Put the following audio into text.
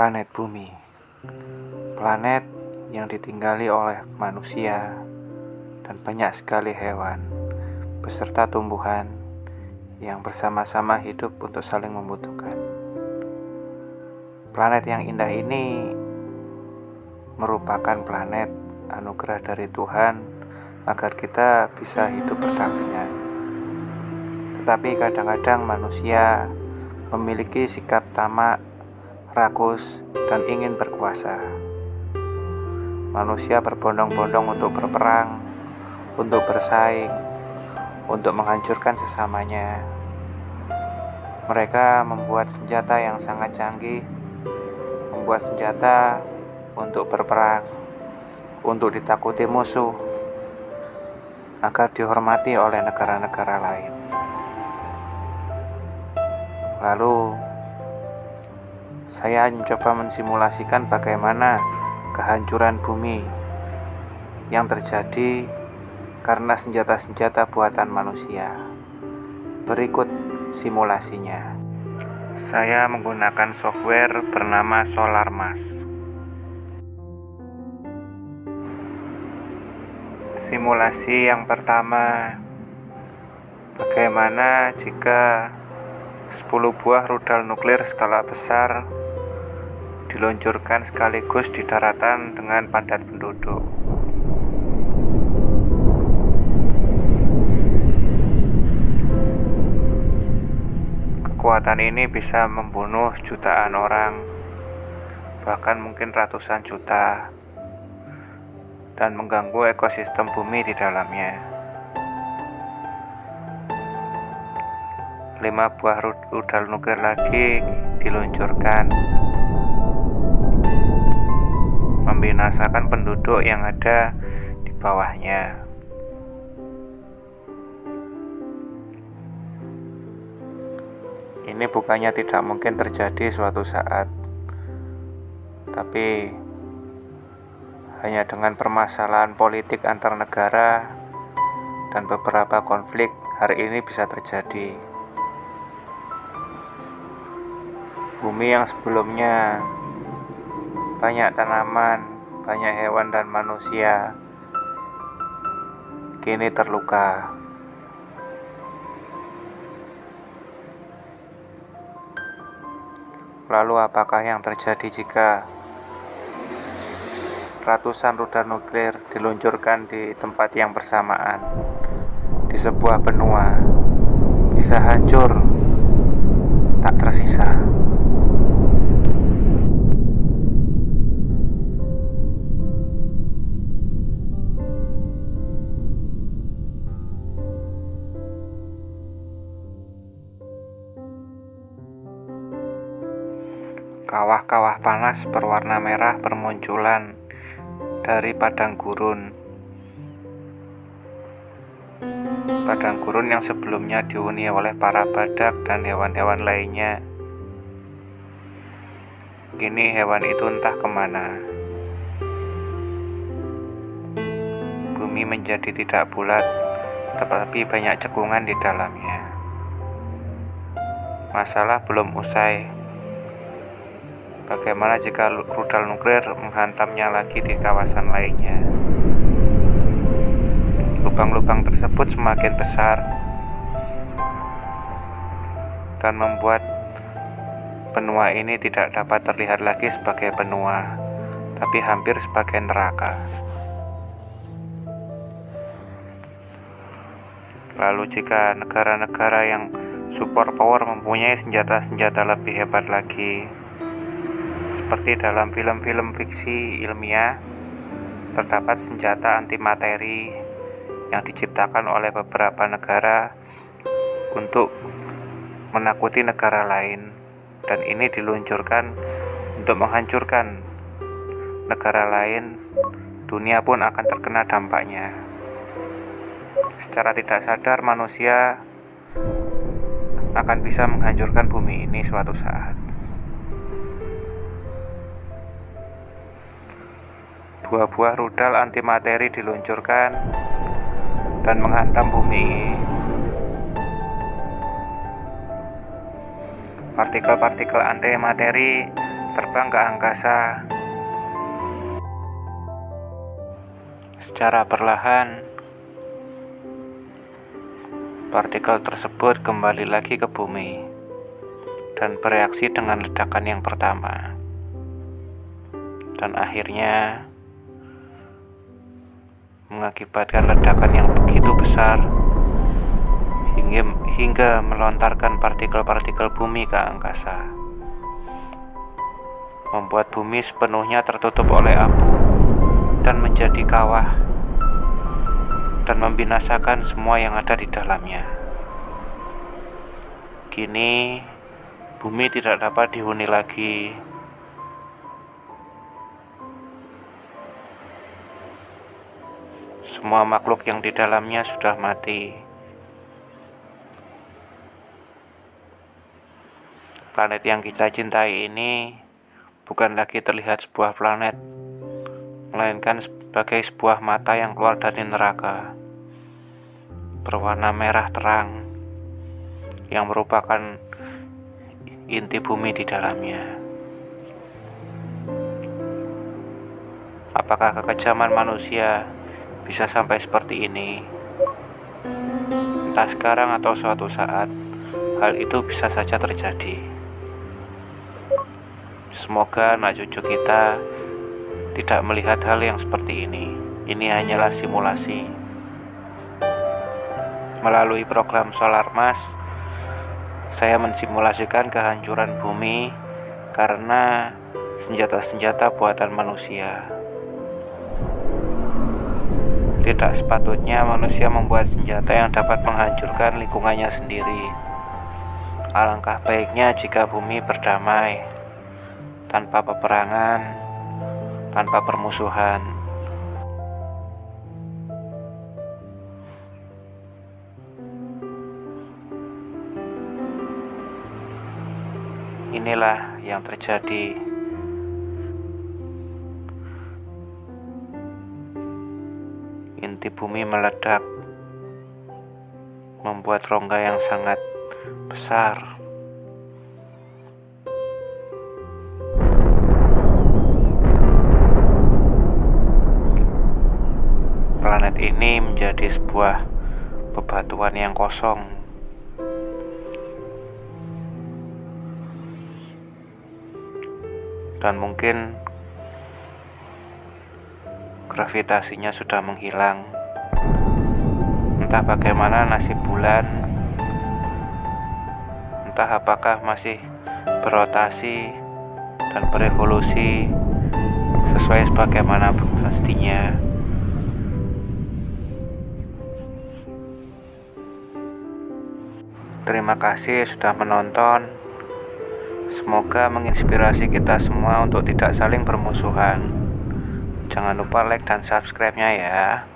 Planet Bumi, planet yang ditinggali oleh manusia dan banyak sekali hewan beserta tumbuhan yang bersama-sama hidup untuk saling membutuhkan. Planet yang indah ini merupakan planet anugerah dari Tuhan agar kita bisa hidup berdampingan. Tetapi kadang-kadang manusia memiliki sikap tamak, rakus, dan ingin berkuasa. Manusia berbondong-bondong untuk berperang, untuk bersaing, untuk menghancurkan sesamanya. Mereka membuat senjata yang sangat canggih, membuat senjata untuk berperang, untuk ditakuti musuh, agar dihormati oleh negara-negara lain. Lalu, saya mencoba mensimulasikan bagaimana kehancuran bumi yang terjadi karena senjata-senjata buatan manusia. Berikut simulasinya. Saya menggunakan software bernama SolarMass. Simulasi yang pertama, bagaimana jika 10 buah rudal nuklir skala besar diluncurkan sekaligus di daratan dengan padat penduduk. Kekuatan ini bisa membunuh jutaan orang, bahkan mungkin ratusan juta, dan mengganggu ekosistem bumi di dalamnya. 5 buah rudal nuklir lagi diluncurkan, membinasakan penduduk yang ada di bawahnya. Ini bukannya tidak mungkin terjadi suatu saat, tapi hanya dengan permasalahan politik antar negara dan beberapa konflik hari ini bisa terjadi. Bumi yang sebelumnya banyak tanaman, banyak hewan dan manusia, kini terluka. Lalu apakah yang terjadi jika ratusan rudal nuklir diluncurkan di tempat yang bersamaan, di sebuah benua, bisa hancur, tak tersisa? Kawah-kawah panas berwarna merah bermunculan dari padang gurun. Padang gurun yang sebelumnya dihuni oleh para badak dan hewan-hewan lainnya. Kini hewan itu entah kemana. Bumi menjadi tidak bulat, tetapi banyak cekungan di dalamnya. Masalah belum usai. Bagaimana jika rudal nuklir menghantamnya lagi di kawasan lainnya? Lubang-lubang tersebut semakin besar dan membuat benua ini tidak dapat terlihat lagi sebagai benua, tapi hampir sebagai neraka. Lalu jika negara-negara yang superpower mempunyai senjata-senjata lebih hebat lagi, seperti dalam film-film fiksi ilmiah, terdapat senjata antimateri yang diciptakan oleh beberapa negara untuk menakuti negara lain, dan ini diluncurkan untuk menghancurkan negara lain. Dunia pun akan terkena dampaknya. Secara tidak sadar, manusia akan bisa menghancurkan bumi ini suatu saat. 2 buah rudal antimateri diluncurkan dan menghantam bumi. Partikel-partikel antimateri terbang ke angkasa. Secara perlahan, partikel tersebut kembali lagi ke bumi dan bereaksi dengan ledakan yang pertama. Dan akhirnya mengakibatkan ledakan yang begitu besar hingga melontarkan partikel-partikel bumi ke angkasa, membuat bumi sepenuhnya tertutup oleh abu dan menjadi kawah dan membinasakan semua yang ada di dalamnya. Kini bumi tidak dapat dihuni lagi. Semua makhluk yang di dalamnya sudah mati. Planet yang kita cintai ini bukan lagi terlihat sebuah planet, melainkan sebagai sebuah mata yang keluar dari neraka, berwarna merah terang, yang merupakan inti bumi di dalamnya. Apakah kekejaman manusia bisa sampai seperti ini? Entah sekarang atau suatu saat, hal itu bisa saja terjadi. Semoga anak cucu kita tidak melihat hal yang seperti ini. Ini hanyalah simulasi. Melalui program Solar Mas, saya mensimulasikan kehancuran bumi karena senjata-senjata buatan manusia. Tidak sepatutnya manusia membuat senjata yang dapat menghancurkan lingkungannya sendiri. Alangkah baiknya jika bumi berdamai, tanpa peperangan, tanpa permusuhan. Inilah yang terjadi. Inti bumi meledak, membuat rongga yang sangat besar. Planet ini menjadi sebuah bebatuan yang kosong. Dan mungkin gravitasinya sudah menghilang. Entah bagaimana nasib bulan, entah apakah masih berotasi dan berevolusi sesuai sebagaimana mestinya. Terima kasih sudah menonton. Semoga menginspirasi kita semua untuk tidak saling bermusuhan. Jangan lupa like dan subscribe-nya ya.